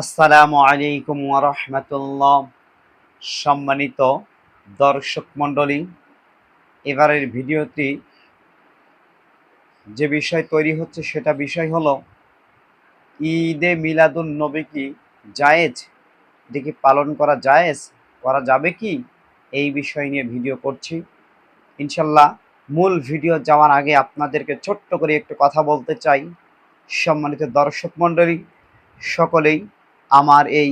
আসসালামু আলাইকুম ওয়া রাহমাতুল্লাহ। সম্মানিত দর্শক মণ্ডলী, এবারের ভিডিওটি যে বিষয় তৈরি হচ্ছে সেটা বিষয় হলো ঈদে মিলাদুন নবী কি জায়েজ, এটা কি পালন করা জায়েজ, করা যাবে কি, এই বিষয় নিয়ে ভিডিও করছি ইনশাল্লাহ। মূল ভিডিও যাওয়ার আগে আপনাদেরকে ছোট্ট করে একটু কথা বলতে চাই। সম্মানিত দর্শক মণ্ডলী, সকলেই আমার এই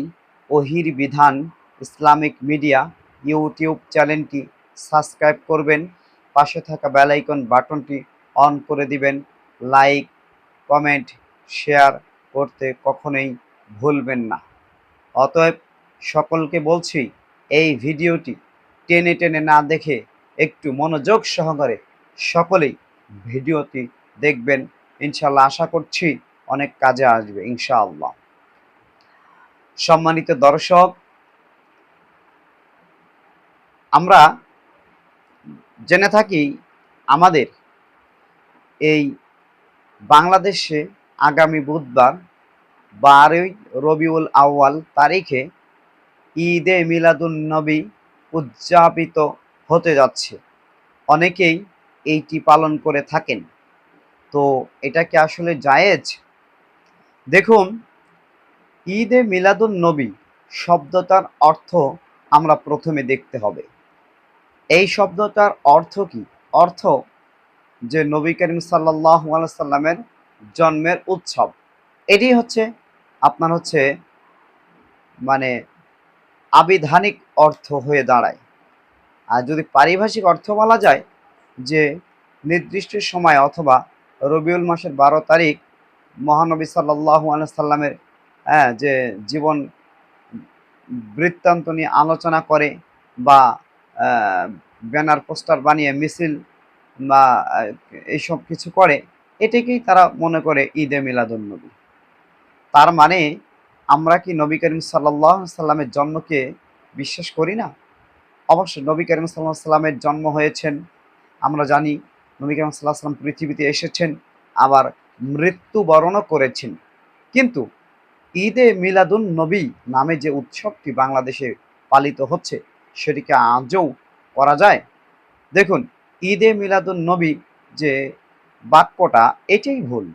ওহির বিধান ইসলামিক মিডিয়া ইউটিউব চ্যানেলটি সাবস্ক্রাইব করবেন, পাশে থাকা বেল আইকন বাটনটি অন করে দিবেন, লাইক কমেন্ট শেয়ার করতে কখনোই ভুলবেন না। অতএব সকলকে বলছি, এই ভিডিওটি টেনে টেনে না দেখে একটু মনোযোগ সহকারে সকলেই ভিডিওটি দেখবেন। ইনশাল্লাহ আশা করছি অনেক কাজে আসবে ইনশাআল্লাহ। সম্মানিত দর্শক, আমরা জেনে থাকি আমাদের এই বাংলাদেশে আগামী বুধবার 12ই রবিউল আউয়াল তারিখে ঈদে মিলাদুন নবী উদযাপিত হতে যাচ্ছে। অনেকেই এইটি পালন করে থাকেন। তো এটা কি আসলে জায়েজ? দেখুন, ঈদে মিলাদুন নবী শব্দটার অর্থ আমরা প্রথমে দেখতে হবে। এই শব্দটার অর্থ কি? অর্থ যে নবী করিম সাল্লাল্লাহু আলাইহি সাল্লামের জন্মের উৎসব। এটি হচ্ছে আপনার মানে আবিধানিক অর্থ হয়ে দাঁড়ায়। আর যদি পারিভাষিক অর্থ বলা যায় যে নির্দিষ্ট সময় অথবা রবিউল মাসের 12 তারিখ মহানবী সাল্লাল্লাহু আলাইহি সাল্লামের যে জীবন বৃত্তান্ত নিয়ে আলোচনা করে বা ব্যানার পোস্টার বানিয়ে মিছিল বা এইসব কিছু করে, এটাকেই তারা মনে করে ঈদে মিলাদুন নবী। তার মানে আমরা কি নবী করিম সাল্লাল্লাহু আলাইহি সাল্লামের জন্মকে বিশ্বাস করি না? অবশ্যই নবী করিম সাল্লাল্লাহু আলাইহি সাল্লামের জন্ম হয়েছেন। আমরা জানি নবী করিম সাল্লাল্লাহু আলাইহি সাল্লাম পৃথিবীতে এসেছেন, আবার মৃত্যুবরণও করেছেন। কিন্তু ঈদে মিলাদুন নবী নামে যে উৎসবটি বাংলাদেশে পালিত হচ্ছে, সেটিকে আজও করা যায়? দেখুন, ঈদে মিলাদুন নবী যে বাক্যটা, এটাই ভুল।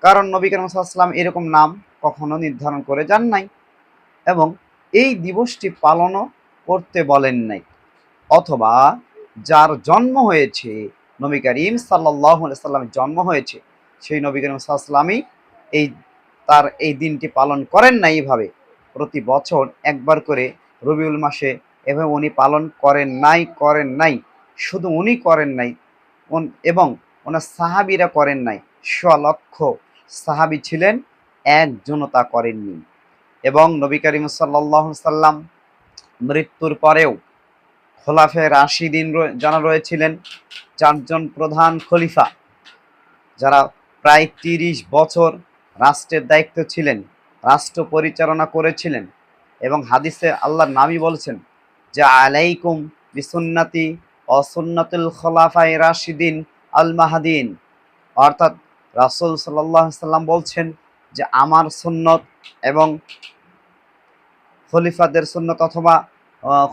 কারণ নবী করিম সাল্লাল্লাহু আলাইহি সাল্লাম এরকম নাম কখনো নির্ধারণ করে যান নাই এবং এই দিবসটি পালনও করতে বলেন নাই। অথবা যার জন্ম হয়েছে, নবী করিম সাল্লাল্লাহু আলাইহি সাল্লামের জন্ম হয়েছে, সেই নবী করিম সাল্লাল্লাহু আলাইহি সাল্লামই এই তার এই দিনটি পালন করেন না এইভাবে। প্রতি বছর একবার করে রবিউল মাসে এভাবে উনি পালন করেন নাই। শুধু উনি করেন নাই এবং ওনার সাহাবীরা করেন নাই। স্বলক্ষ সাহাবী ছিলেন, একজনও তা করেননি। এবং নবী করিম সাল্লাল্লাহু আলাইহি সাল্লাম মৃত্যুর পরেও খোলাফায়ে রাশিদিন যারা রয়েছিলেন, 4জন প্রধান খলিফা, যারা প্রায় 30 বছর রাষ্ট্রের দায়িত্ব ছিলেন, রাষ্ট্র পরিচালনা করেছিলেন। এবং হাদিসে আল্লাহর নবী বলেছেন যে আলাইকুম বিসুন্নতি ওয়া সুন্নাতুল খোলাফায়ে রাশিদিন আল মাহদিন। অর্থাৎ রাসূল সাল্লাল্লাহু আলাইহি সাল্লাম বলছেন যে আমার সুন্নত এবং খলিফাদের সুন্নত অথবা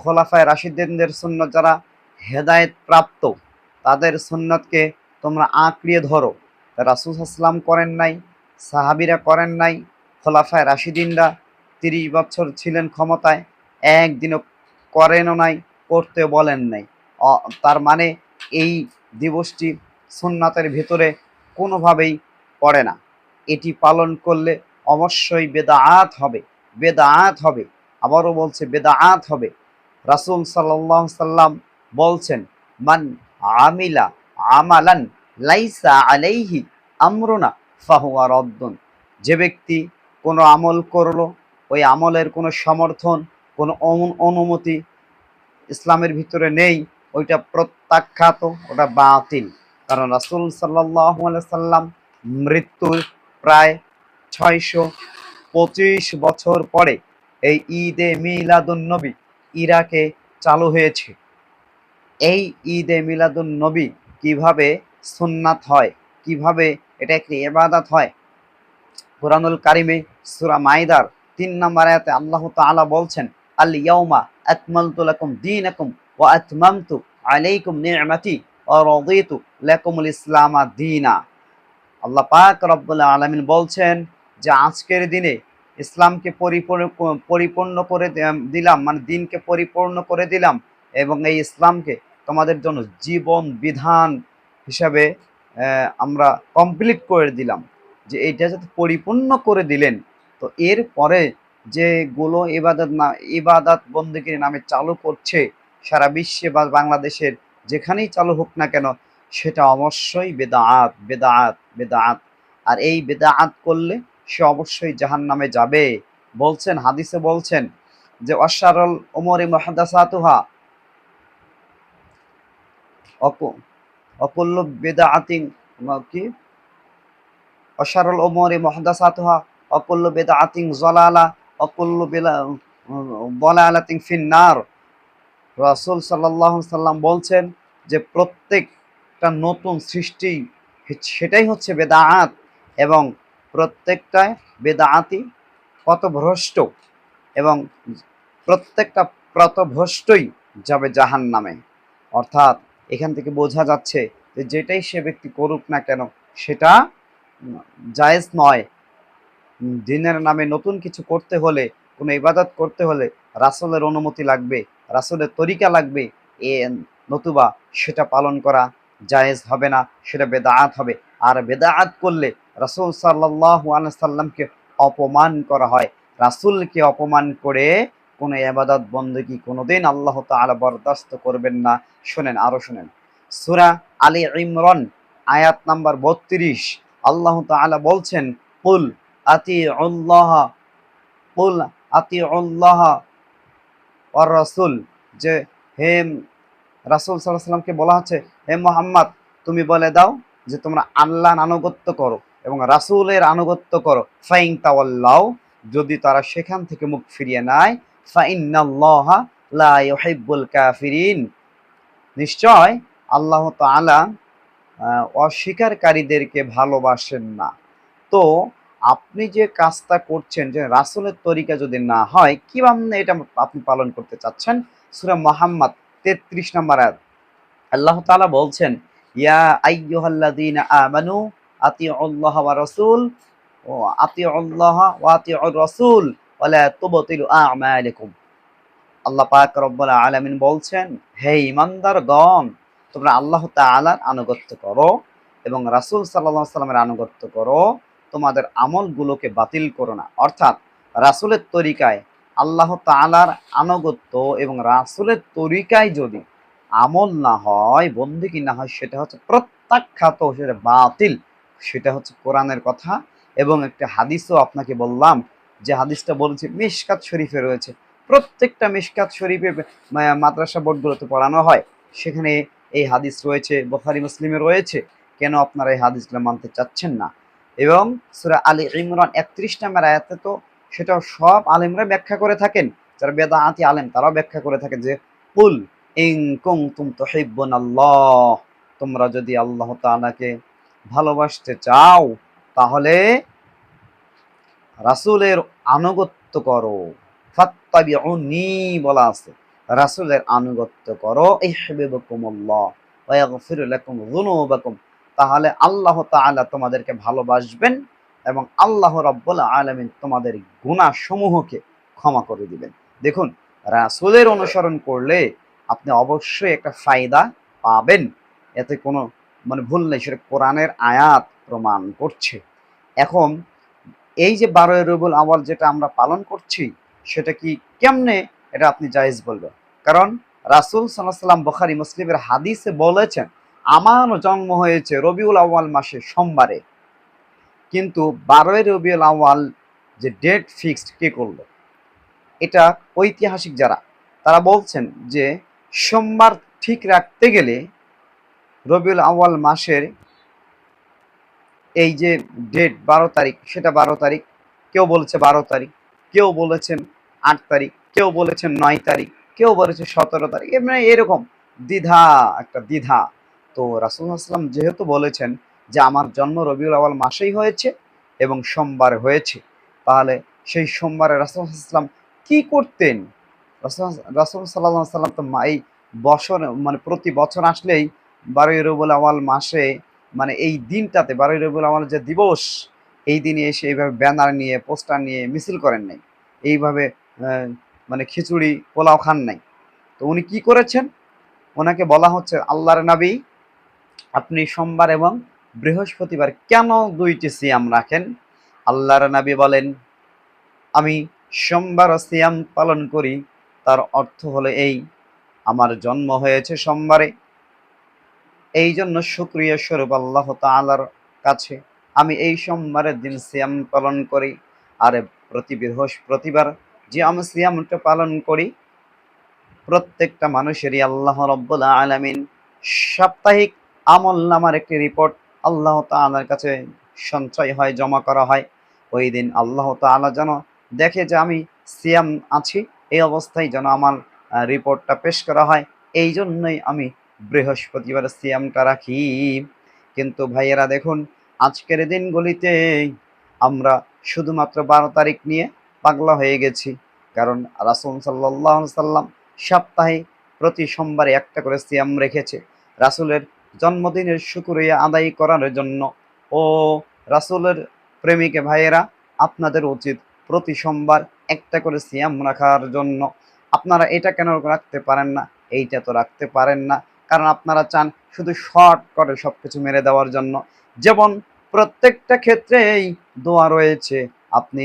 খোলাফায়ে রাশিদিনদের সুন্নত, যারা হেদায়েত প্রাপ্ত, তাদের সুন্নতকে তোমরা আঁকড়িয়ে ধরো। রাসূল সাল্লাল্লাহু আলাইহি সাল্লাম করেন নাই, সাহাবীরা করেন নাই, খোলাফায়ে রাশিদিনরা 30 বছর ছিলেন ক্ষমতায়, একদিনও করেনও নাই, করতে বলেন নাই। তার মানে এই দিবসটি সুন্নাতের ভিতরে কোনোভাবেই পড়ে না। এটি পালন করলে অবশ্যই বেদাআত হবে, বেদাআত হবে। আবারও বলছে বেদাআত হবে। রাসূল সাল্লাল্লাহু আলাইহি সাল্লাম বলছেন, মান আমিলা আমালান লাইসা আলাইহি আমরুনা ফাহুয়া রদ্দুন। যে ব্যক্তি কোনো আমল করলো, ওই আমলের কোনো সমর্থন, কোনো অনুমতি ইসলামের ভিতরে নেই, ওইটা প্রত্যাখ্যাত, ওটা বাতিল। কারণ রাসূল সাল্লাল্লাহু আলাইহি সাল্লাম মৃত্যুর প্রায় 625 বছর পরে এই ঈদে মিলাদুন নবী ইরাকে চালু হয়েছে। এই ঈদে মিলাদুন নবী কিভাবে সুন্নাত হয়, কিভাবে এটা একটি ইবাদত হয়, কুরআনুল কারিমে সূরা মাইদার 3 নম্বর আয়াতে আল্লাহ তাআলা বলছেন, আল ইয়াউমা আকমালতু লাকুম দীনাকুম ওয়া আতমামতু আলাইকুম নি'মাতি ওয়া রাদিতু লাকুমুল ইসলামা দীনা। আল্লাহ পাক রব্বুল আলামিন বলছেন যে আজকের দিনে ইসলামকে পরিপূর্ণ করে দিলাম, মানে দিনকে পরিপূর্ণ করে দিলাম, এবং এই ইসলামকে তোমাদের জন্য জীবন বিধান হিসাবে আমরা কমপ্লিট করে দিলাম। যে এইটা যাতে পরিপূর্ণ করে দিলেন, তো এর পরে যেগুলো ইবাদত বন্দেগীর নামে চালু করছে সারা বিশ্বে বা বাংলাদেশের যেখানেই চালু হোক না কেন, সেটা অবশ্যই বেদাআত বেদাআত বেদাআত। আর এই বেদাআত করলে সে অবশ্যই জাহান্নামে যাবে। বলছেন, হাদিসে বলছেন যে অশারুল উমুরি মুহদাসাতুহা অকুল্লু বেদাআতিন, কি, অশারুল উমুরি মুহদাসাতুহা অকুল্লু বেদাআতিন যালালা অকুল্লু দালালাতিন ফিন্নার। রাসূল সাল্লাল্লাহু আলাইহি সাল্লাম বলছেন যে প্রত্যেকটা নতুন সৃষ্টি সেটাই হচ্ছে বেদাআত, এবং প্রত্যেকটা বেদাআতই পথভ্রষ্ট, এবং প্রত্যেকটা পথভ্রষ্টই যাবে জাহান্নামে। অর্থাৎ এখান থেকে বোঝা যাচ্ছে যে যেটাই সে ব্যক্তি করুক না কেন সেটা জায়েজ নয়। দিনের নামে নতুন কিছু করতে হলে, কোনো ইবাদত করতে হলে রাসূলের অনুমতি লাগবে, রাসূলের তরিকা লাগবে, নতুবা সেটা পালন করা জায়েজ হবে না, সেটা বেদাআত হবে। আর বেদাআত করলে রাসূল সাল্লাল্লাহু আলাইহি সাল্লামকে অপমান করা হয়। রাসূলকে অপমান করে কোনো ইবাদত বন্দেগী কোনোদিন আল্লাহ তাআলা বরদাস্ত করবেন না। শোনেন, আরো শোনেন, সূরা আলী ইমরান আয়াত নাম্বার ৩২ আল্লাহ তাআলা বলছেন, কুল আতিউল্লাহ কুল আতিউল্লাহ ওয়ার রাসূল, যে হে রাসূল সাল্লাল্লাহু আলাইহি সাল্লামকে বলা হচ্ছে, হে মুহাম্মদ তুমি বলে দাও যে তোমরা আল্লাহর আনুগত্য করো এবং রাসূলের আনুগত্য করো। ফাইন তাওয়াল্লাও, যদি তারা সেখান থেকে মুখ ফিরিয়ে নেয়, ফাইন্নাল্লাহা লা ইউহিব্বুল কাফিরিন, নিশ্চয় আল্লাহ তাআলা অস্বীকারীদেরকে ভালোবাসেন না। তো আপনি যে কাজটা করছেন, যে রাসূলের তরিকা যদি না হয়, কিভাবে এটা আপনি পালন করতে চাচ্ছেন? সূরা মুহাম্মদ ৩৩ নম্বর আয়াত আল্লাহ তাআলা বলছেন, ইয়া আইয়ুহাল্লাযীনা আমানু আতিউল্লাহ ওয়া রাসূল ও আতিউল্লাহ ওয়া আতিউর রাসূল ওয়া লা তুবতিলু আমালাকুম। আল্লাহ পাক রব্বুল আলামিন বলছেন, হে ঈমানদারগণ, তোমরা আল্লাহ তাআলার আনুগত্য করো এবং রাসূল সাল্লাল্লাহু আলাইহি সাল্লামের আনুগত্য করো, তোমাদের আমলগুলোকে বাতিল করো না। অর্থাৎ রাসূলের তরিকায় আল্লাহ তাআলার আনুগত্য এবং রাসূলের তরিকায় যদি আমল না হয়, বন্দেগী না হয়, সেটা হচ্ছে প্রত্যাখ্যাত, সেটা বাতিল। সেটা হচ্ছে কোরআনের কথা এবং একটা হাদিসও আপনাকে বললাম, যে হাদিসটা বলেছে মিশকাত শরীফে রয়েছে। প্রত্যেকটা মিশকাত শরীফে মাদ্রাসা বোর্ডগুলোতে পড়ানো হয়, সেখানে এই হাদিস রয়েছে, বুখারী মুসলিমে রয়েছে। কেন আপনারা এই হাদিসগুলো মানতে চাচ্ছেন না? এবং সূরা আলী ইমরান ৩১ নম্বর আয়াতে তো সেটাও সব আলেমরা ব্যাখ্যা করে থাকেন, যারা বেদাআতি আলেম তারাও ব্যাখ্যা করে থাকে যে কুল ইন কুনতুম তুহিব্বুনাল্লাহ, তোমরা যদি আল্লাহ তাআলাকে ভালোবাসতে চাও তাহলে রাসূলের আনুগত্য করো। ফাত্তাবিউনি বলা আছে, রাসূলের আনুগত্য করো। ইহবিবকুমুল্লাহ ওয়া ইয়াগফির লাকুম যুনুবাকুম, তাহলে আল্লাহ তাআলা তোমাদেরকে ভালোবাসবেন এবং আল্লাহ রাব্বুল আলামিন তোমাদের গুনাহসমূহকে ক্ষমা করে দিবেন। দেখুন, রাসূলের অনুসরণ করলে আপনি অবশ্যই একটা ফায়দা পাবেন, এতে কোনো ভুল নেই, সেটা কোরআনের আয়াত প্রমাণ করছে। এখন এই যে ১২ই রবিউল আউয়াল যেটা আমরা পালন করছি, সেটা কি কেমনে এটা আপনি জায়েজ বলবেন? কারণ রাসূল সাল্লাল্লাহু আলাইহি ওয়াসাল্লাম বুখারী মুসলিমের হাদিসে বলেছেন, আমার জন্ম হয়েছে রবিউল আউয়াল মাসে সোমবারে, কিন্তু ১২ই রবিউল আউয়াল যে ডেট ফিক্সড কে করলো? এটা ঐতিহাসিক যারা, তারা বলছেন যে সোমবার ঠিক রাখতে গেলে রবিউল আউয়াল মাসের এই যে ডেট ১২ তারিখ, সেটা ১২ তারিখ, কেউ বলেছে ১২ তারিখ, কেউ বলেছেন ৮ তারিখ, কেউ বলেছেন ৯ তারিখ, কেউ বলেছে ১৭ তারিখ, এরকম একটা দ্বিধা। তো রাসূল সাল্লাল্লাহু আলাইহি ওয়াসাল্লাম যেহেতু বলেছেন যে আমার জন্ম রবিউল আউয়াল মাসেই হয়েছে এবং সোমবার হয়েছে, তাহলে সেই সোমবারে রাসূল সাল্লাম কি করতেন? রাসূল রাসূল সাল্লাল্লাহু আলাইহি সাল্লাম তো এই বছর মানে প্রতি বছর আসলেই ১২ই রবিউল আউয়াল মাসে মানে এই দিনটাতে ১২ই রবিউল আউয়াল যে দিবস, এই দিনে এসে এইভাবে ব্যানার নিয়ে, পোস্টার নিয়ে মিছিল করেন নাই। এইভাবে আ মানে খিচুড়ি, পোলাও খান নাই। তো উনি কি করেছেন? উনাকে বলা হচ্ছে, আল্লাহর নবী, আপনি সোমবার এবং বৃহস্পতিবার কেন ২ টি সিয়াম রাখেন? আল্লাহর নবী বলেন, আমি সোমবার সিয়াম পালন করি, তার অর্থ হলো এই, আমার জন্ম হয়েছে সোমবারে, এই জন্য শুকরিয়া স্বরূপ আল্লাহ তাআলার কাছে আমি এই সোমবারের দিন সিয়াম পালন করি। আর প্রতি বৃহস্পতিবার যে আমি সিয়ামটা পালন করি, প্রত্যেকটা মানুষেরই আল্লাহ রব্বুল আলামিন সাপ্তাহিক আমলনামার একটি রিপোর্ট আল্লাহ তাআলার কাছে সঞ্চয় হয়, জমা করা হয়। ওই দিন আল্লাহ তাআলা যেন দেখে যে আমি সিয়াম আছি, এই অবস্থায় যেন আমার রিপোর্টটা পেশ করা হয়। এই জন্যই আমি বৃহস্পতিবার সিয়ামটা রাখি। কিন্তু ভাইয়েরা দেখুন, আজকের দিনগুলিতে আমরা শুধুমাত্র ১২ তারিখ নিয়ে পাগলা হয়ে গেছি। কারণ রাসূল সাল্লাল্লাহু আলাইহি সাল্লাম সপ্তাহে প্রতি সোমবারে একটা করে সিয়াম রেখেছে রাসূলের জন্মদিনের শুকরিয়া আদায় করার জন্য। ও রাসূলের প্রেমিক ভাইয়েরা, আপনাদের উচিত প্রতি সোমবার একটা করে সিয়াম রাখার জন্য। আপনারা এটা কেন রাখতে পারেন না? এইটা তো রাখতে পারেন না, কারণ আপনারা চান শুধু শর্ট করে সবকিছু মেরে দেওয়ার জন্য। যেমন প্রত্যেকটা ক্ষেত্রেই দোয়া রয়েছে। আপনি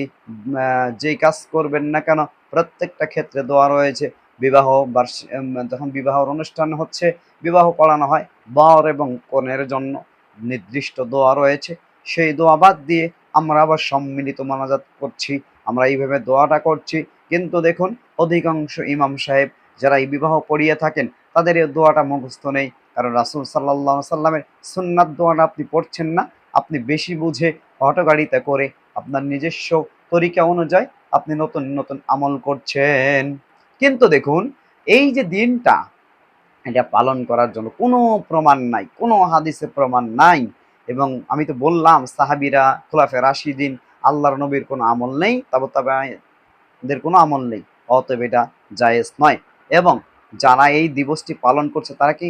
যেই কাজ করবেন না কেন, প্রত্যেকটা ক্ষেত্রে দোয়া রয়েছে। বিবাহ যখন বিবাহের অনুষ্ঠান হচ্ছে, বিবাহ পড়ানো হয়, বর এবং কনের জন্য নির্দিষ্ট দোয়া রয়েছে। সেই দোয়া বাদ দিয়ে আমরা আবার সম্মিলিত মোনাজাত করছি, আমরা এইভাবে দোয়াটা করছি। কিন্তু দেখুন, অধিকাংশ ইমাম সাহেব যারা এই বিবাহ পড়িয়ে থাকেন, তাদের এই দোয়াটা মুখস্থ নেই। কারণ রাসূল সাল্লাল্লাহু আলাইহি সাল্লামের সুন্নাত দোয়াটা আপনি পড়ছেন না, আপনি বেশি বুঝে হঠগাড়িতা করে আপনার নিজস্ব তরিকা অনুযায়ী আপনি নতুন নতুন আমল করছেন। কিন্তু দেখুন, এই যে দিনটা, এটা পালন করার জন্য কোনো প্রমাণ নাই, কোনো হাদিসে প্রমাণ নাই। এবং আমি তো বললাম, সাহাবীরা, খোলাফায়ে রাশিদিন, আল্লাহর নবীর কোনো আমল নেই, তাবেঈদের কোনো আমল নেই। অতএব এটা জায়েজ নয়। এবং যারা এই দিবসটি পালন করছে, তারা কি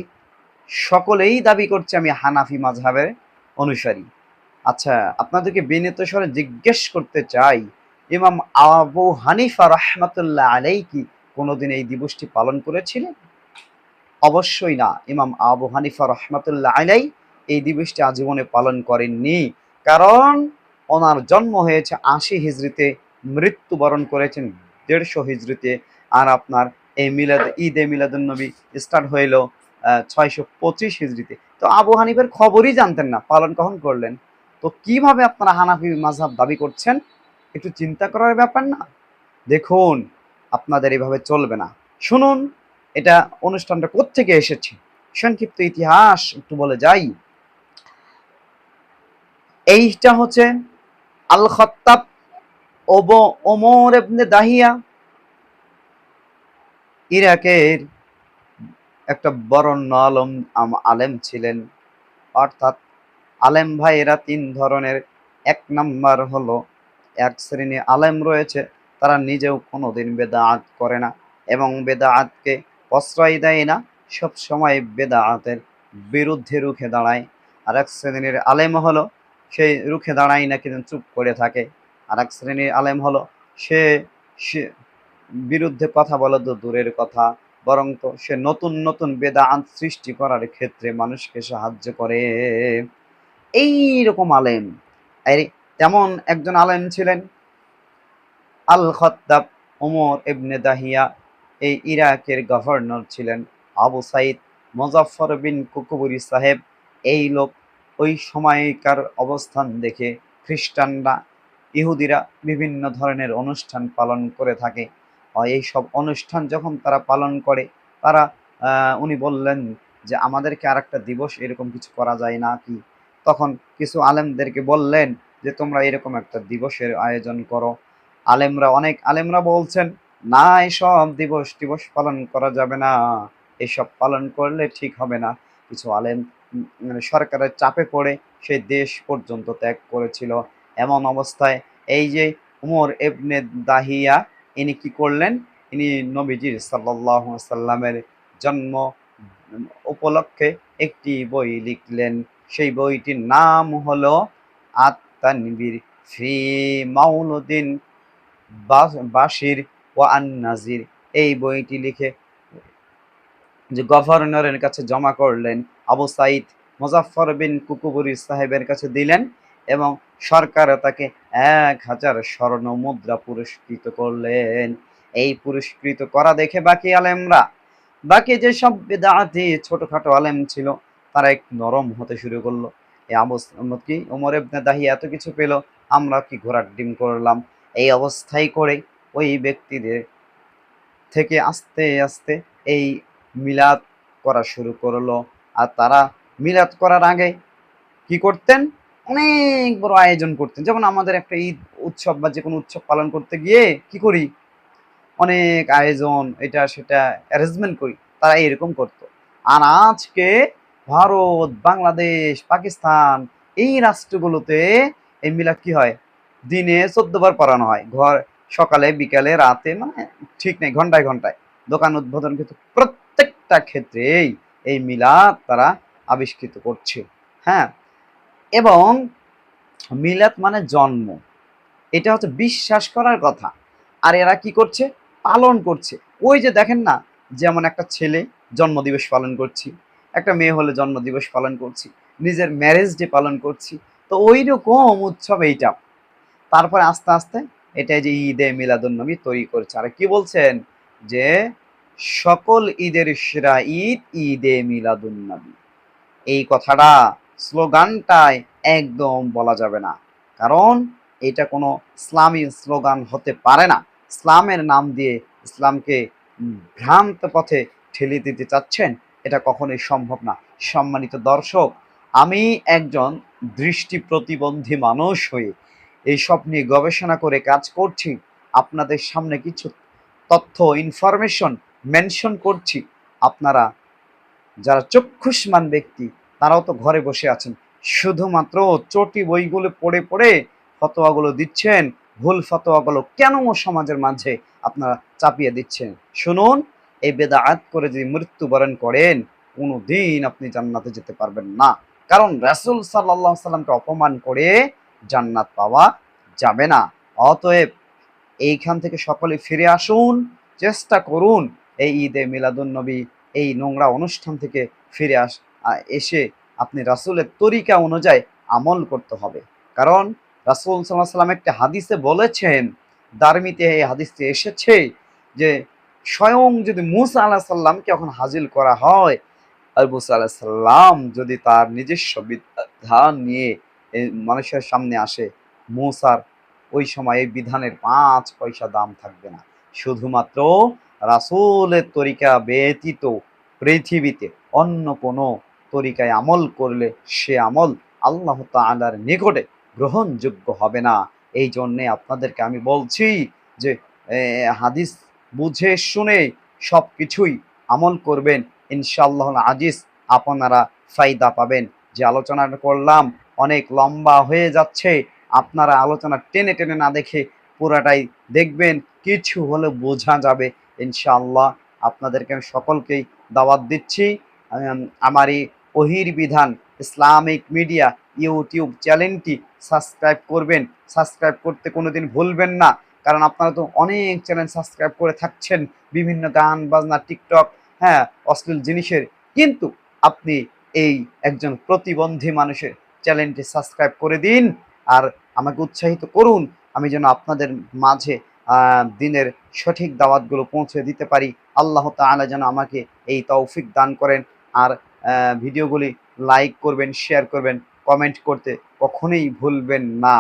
সকলেই দাবি করছে আমি হানাফি মাযহাবের অনুসারী। আচ্ছা, আপনাদেরকে বিনীত স্বরে জিজ্ঞেস করতে চাই, ইমাম আবু হানিফা রাহমাতুল্লাহ আলাইহি কি কোনোদিন এই দিবসটি পালন করেছিলেন? অবশ্যই না। ইমাম আবু হানিফা রাহমাতুল্লাহ আলাইহি এই দিবসটি আজীবনে পালন করেননি। কারণ ওনার জন্ম হয়েছে ৮০ হিজরিতে, মৃত্যুবরণ করেছেন ১৫০ হিজরিতে। আর আপনার এই ঈদে মিলাদুন্নবী স্টার্ট হইল ৬২৫ হিজরিতে। তো আবু হানিফার খবরই জানতেন না, পালন কখন করলেন? তো কিভাবে আপনারা হানাফি মাযহাব দাবি করছেন? একটু চিন্তা করার ব্যাপার না? দেখুন, আপনাদের এভাবে চলবে না। শুনুন, এটা অনুষ্ঠানটা কোত্থেকে এসেছে? সংক্ষিপ্ত ইতিহাস একটু বলে যাই। এইটা হচ্ছে আল খত্তাব ওমর ইবনে দাহিয়া, ইরাকের একটা বরেণ্য আলেম ছিলেন। অর্থাৎ আলেম ভাইয়েরা ৩ ধরনের। ১ নাম্বার হলো, এক শ্রেণীর আলেম রয়েছে, তারা নিজেও কোনোদিন বেদাত করে না এবং বেদাতকে প্রশ্রয় দেয় না, সবসময় বেদাতের বিরুদ্ধে রুখে দাঁড়ায়। আরেক শ্রেণীর আলেম হলো, সে রুখে দাঁড়ায় না কিন্তু চুপ করে থাকে। আরেক শ্রেণীর আলেম হলো, সে সে বিরুদ্ধে কথা বলা তো দূরের কথা, বরং তো সে নতুন নতুন বেদাত সৃষ্টি করার ক্ষেত্রে মানুষকে সাহায্য করে। এইরকম আলেম, এই তেমন একজন আলেম ছিলেন আল খত্তাব ওমর ইবনে দাহিয়া। এই ইরাকের গভর্নর ছিলেন আবু সাইদ মুজাফফর বিন কুকুবুরি সাহেব। এই লোক ওই সময়কার অবস্থান দেখে খ্রিস্টানরা, ইহুদিরা বিভিন্ন ধরনের অনুষ্ঠান পালন করে থাকে। এইসব অনুষ্ঠান যখন তারা পালন করে, তারা উনি বললেন যে আমাদেরকে আরেকটা দিবস এরকম কিছু করা যায় না কি? তখন কিছু আলেমদেরকে বললেন যে তোমরা এরকম একটা দিবসের আয়োজন করো। অনেক আলেমরা বলছেন, না, এসব দিবস পালন করা যাবে না, এসব পালন করলে ঠিক হবে না। কিছু আলেম মানে সরকারের চাপে পড়ে সেই দেশ পর্যন্ত ত্যাগ করেছিল। এমন অবস্থায় এই যে উমর ইবনে দাহিয়া ইনি কি করলেন, ইনি নবীজি সাল্লাল্লাহু আলাইহি ওয়াসাল্লামের জন্ম উপলক্ষে একটি বই লিখলেন। সেই বইটির নাম হলো আত-তানবীর ফি মাউলুদিন বাশির ওয়া আন-নাজির। এই বইটি লিখে যে গভর্নরের কাছে জমা করলেন, আবু সাইদ মুজাফফর বিন কুকুবুরি সাহেবের কাছে দিলেন এবং সরকার তাকে 1000 স্বর্ণ মুদ্রা পুরস্কৃত করলেন। এই পুরস্কৃত করা দেখে বাকি যেসব বিদআতি ছোটখাটো আলেম ছিল তারা একটু নরম হতে শুরু করলো। এই কি ওমর ইবনে দাহিয়া এত কিছু পেল, আমরা কি ঘোড়ার ডিম করলাম? এই অবস্থায় করে ওই ব্যক্তিদের থেকে আস্তে আস্তে এই মিলাদ করা শুরু করলো। আর তারা মিলাদ করার আগে কি করতেন, অনেক বড় আয়োজন করতেন। যেমন আমাদের একটা ঈদ উৎসব বা যে কোনো উৎসব পালন করতে গিয়ে কি করি, অনেক আয়োজন এটা সেটা অ্যারেঞ্জমেন্ট করি, তারা এরকম করতো। আর আজকে ভারত, বাংলাদেশ, পাকিস্তান এই রাষ্ট্রগুলোতে এই মিলাদ কি হয়, দিনে 14 বার পড়ানো হয়। সকালে বিকালে রাতে, মানে ঠিক নেই, ঘন্টায় ঘন্টায় দোকান উদ্বোধন, কিন্তু প্রত্যেকটা ক্ষেত্রেই এই মিলাদ তারা আবিষ্কৃত করছে। হ্যাঁ, এবং মিলাদ মানে জন্ম, এটা হচ্ছে বিশ্বাস করার কথা। আর এরা কি করছে, পালন করছে। ওই যে দেখেন না, যেমন একটা ছেলে জন্মদিবস পালন করছি, একটা মেয়ে হলে জন্মদিবস পালন করছি, নিজের ম্যারেজ ডে পালন করছি, তো ওই রকম উৎসব এইটা। তারপরে আস্তে আস্তে এটা যে ঈদে মিলাদুন্নবী তৈরি করছে। আর কি বলছেন যে সকল ঈদের সেরা ঈদ ঈদে মিলাদুন্নবী। এই কথাটা, স্লোগানটায় একদম বলা যাবে না, কারণ এটা কোনো ইসলামী স্লোগান হতে পারে না। ইসলামের নাম দিয়ে ইসলামকে ভ্রান্ত পথে ঠেলে দিতে চাচ্ছেন, এটা কখনোই সম্ভব না। সম্মানিত দর্শক, আমি একজন দৃষ্টি প্রতিবন্ধী মানুষ হয়ে এইসব নিয়ে গবেষণা করে কাজ করছি। আপনাদের সামনে কিছু তথ্য ইনফরমেশন মেনশন করছি। আপনারা যারা চক্ষুষ্মান ব্যক্তি তারাও তো ঘরে বসে আছেন, শুধুমাত্র চটি বইগুলো পড়ে পড়ে ফতোয়াগুলো দিচ্ছেন। ভুল ফতোয়াগুলো কেন সমাজের মাঝে আপনারা চাপিয়ে দিচ্ছেন? শুনুন, এই বেদাআত করে যদি মৃত্যুবরণ করেন, কোনোদিন আপনি জান্নাতে যেতে পারবেন না। কারণ রাসূল সাল্লাল্লাহু আলাইহি সাল্লামকে অপমান করে জান্নাত পাওয়া যাবে না। অতএব এইখান থেকে সকলে ফিরে আসুন, চেষ্টা করুন এই ঈদে মিলাদুন্নবী এই নোংরা অনুষ্ঠান থেকে ফিরে এসে আপনি রাসূলের তরিকা অনুযায়ী আমল করতে হবে। কারণ রাসূল সাল্লাল্লাহু আলাইহি সাল্লাম একটা হাদিসে বলেছেন, দারমিতে এই হাদিসটি এসেছে যে স্বয়ং যদি মূসা আলাইহিস সালামকে যখন হাজির করা হয়, আর মূসা আলাইহিস সালাম যদি তার নিজস্ব বিধান নিয়ে মানুষের সামনে আসে, মূসার ওই সময় এই বিধানের 5 পয়সা দাম থাকবে না। শুধুমাত্র রাসূলের তরিকা ব্যতীত পৃথিবীতে অন্য কোনো তরিকায় আমল করলে সে আমল আল্লাহ তাআলার নিকটে গ্রহণযোগ্য হবে না। এই জন্যে আপনাদেরকে আমি বলছি যে হাদিস বুঝে শুনে সব কিছুই আমল করবেন, ইনশাআল্লাহ আজিজ আপনারা ফায়দা পাবেন। যে আলোচনাটা করলাম অনেক লম্বা হয়ে যাচ্ছে, আপনারা আলোচনা টেনে টেনে না দেখে পুরাটাই দেখবেন, কিছু হলে বোঝা যাবে ইনশাআল্লাহ। আপনাদেরকে আমি সকলকেই দাওয়াত দিচ্ছি, আমার এই ওহির বিধান ইসলামিক মিডিয়া ইউটিউব চ্যানেলটি সাবস্ক্রাইব করবেন। সাবস্ক্রাইব করতে কোনোদিন ভুলবেন না, কারণ আপনারা তো অনেক চ্যানেল সাবস্ক্রাইব করে থাকছেন, বিভিন্ন গান বাজনা, টিকটক, হ্যাঁ, অশ্লীল জিনিসের। কিন্তু আপনি এই একজন প্রতিবন্ধী মানুষের চ্যানেলটি সাবস্ক্রাইব করে দিন আর আমাকে উৎসাহিত করুন, আমি যেন আপনাদের মাঝে দিনের সঠিক দাওয়াতগুলো পৌঁছে দিতে পারি। আল্লাহ তাআলা যেন আমাকে এই তৌফিক দান করেন। আর ভিডিওগুলি লাইক করবেন, শেয়ার করবেন, কমেন্ট করতে কখনোই ভুলবেন না।